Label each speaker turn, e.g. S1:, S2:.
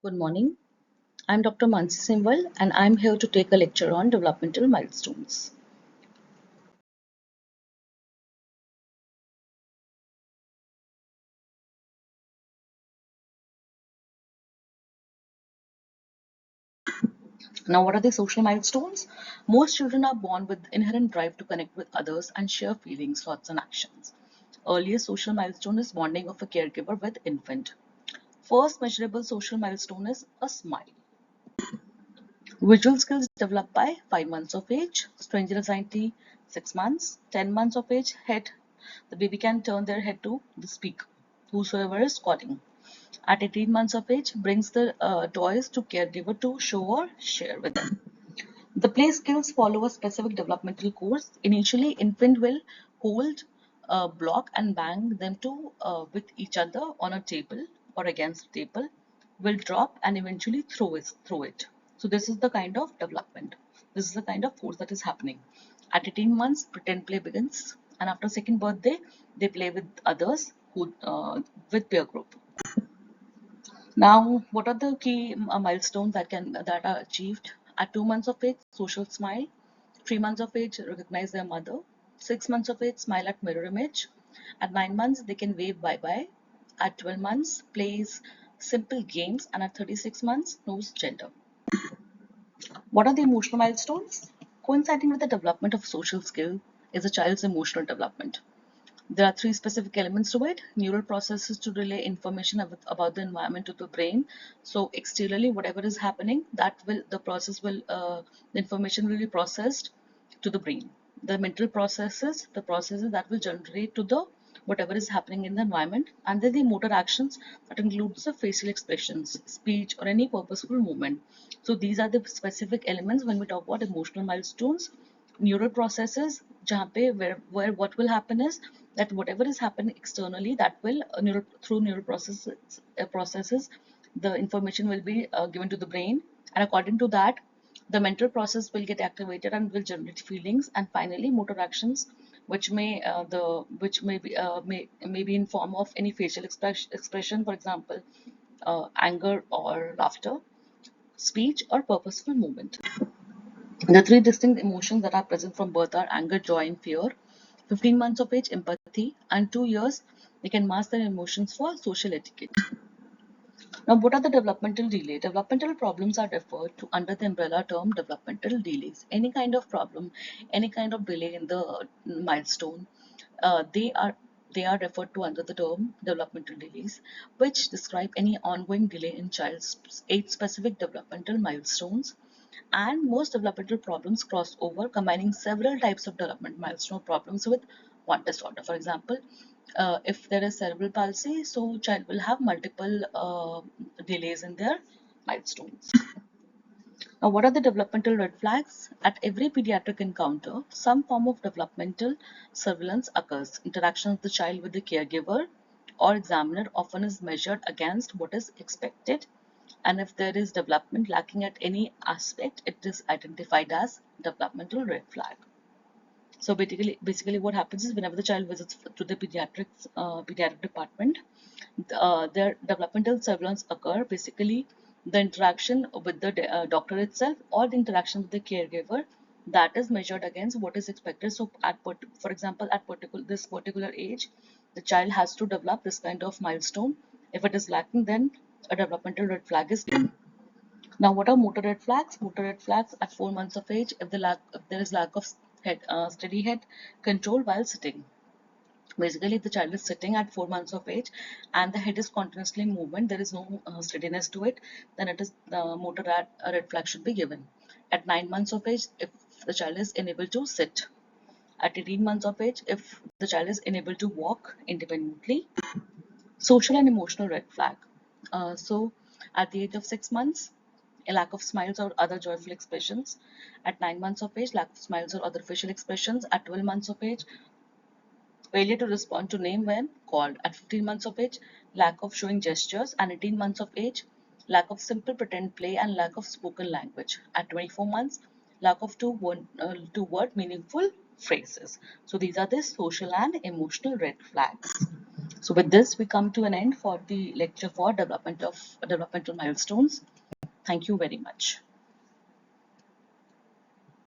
S1: Good morning. I'm Dr. Mansi Simwal and I'm here to take a lecture on developmental milestones. Now, what are the social milestones? Most children are born with inherent drive to connect with others and share feelings, thoughts, and actions. Earliest social milestone is bonding of a caregiver with infant. First measurable social milestone is a smile. Visual skills developed by 5 months of age, stranger anxiety 6 months, 10 months of age, head. The baby can turn their head to the speaker, whosoever is calling. At 18 months of age, brings the toys to caregiver to show or share with them. The play skills follow a specific developmental course. Initially, infant will hold a block and bang them to with each other on a table or against the table, will drop and eventually throw it. So this is the kind of development. This is the kind of course that is happening. At 18 months, pretend play begins, and after second birthday, they play with others who with peer group. Now, what are the key milestones that are achieved? At 2 months of age, social smile. 3 months of age, recognize their mother. 6 months of age, smile at mirror image. At 9 months, they can wave bye bye. At 12 months, plays simple games, and at 36 months, knows gender. What are the emotional milestones? Coinciding with the development of social skill is a child's emotional development. There are three specific elements to it. Neural processes to relay information about the environment to the brain. So exteriorly, whatever is happening, the information will be processed to the brain. The mental processes, the processes that will generate to the whatever is happening in the environment, and then the motor actions that includes the facial expressions, speech, or any purposeful movement. So these are the specific elements when we talk about emotional milestones. Neural processes जहाँ पे where what will happen is that whatever is happening externally, that will through neural processes the information will be given to the brain, and according to that the mental process will get activated and will generate feelings, and finally motor actions which may be in form of any facial expression, for example anger or laughter, speech, or purposeful movement. The three distinct emotions that are present from birth are anger, joy, and fear. 15 months of age, empathy, and 2 years, they can master their emotions for social etiquette. Now, what are the developmental delay? Developmental problems are referred to under the umbrella term developmental delays. Any kind of problem, any kind of delay in the milestone, uh, they are they are referred to under the term developmental delays, which describe any ongoing delay in child's age-specific developmental milestones. And most developmental problems cross over, combining several types of development milestone problems with one disorder. For example, if there is cerebral palsy, so child will have multiple delays in their milestones. Now, what are the developmental red flags? At every pediatric encounter, some form of developmental surveillance occurs. Interaction of the child with the caregiver or examiner often is measured against what is expected, and if there is development lacking at any aspect, it is identified as developmental red flag. So basically, what happens is whenever the child visits to the pediatric department, their developmental surveillance occur. Basically, the interaction with the doctor itself or the interaction with the caregiver, that is measured against what is expected. So, for example, at this particular age, the child has to develop this kind of milestone. If it is lacking, then a developmental red flag is given. Now, what are motor red flags? Motor red flags at 4 months of age, if there is lack of steady head control while sitting. Basically, if the child is sitting at 4 months of age and the head is continuously in movement, there is no steadiness to it, then it is the red flag should be given. At 9 months of age, if the child is unable to sit. At 18 months of age, if the child is unable to walk independently. Social and emotional red flag. So, at the age of 6 months, a lack of smiles or other joyful expressions. At 9 months of age, lack of smiles or other facial expressions. At 12 months of age, failure to respond to name when called. At 15 months of age, lack of showing gestures. And 18 months of age, lack of simple pretend play and lack of spoken language. At 24 months, lack of two word meaningful phrases. So these are the social and emotional red flags. So with this, we come to an end for the lecture for developmental milestones. Thank you very much.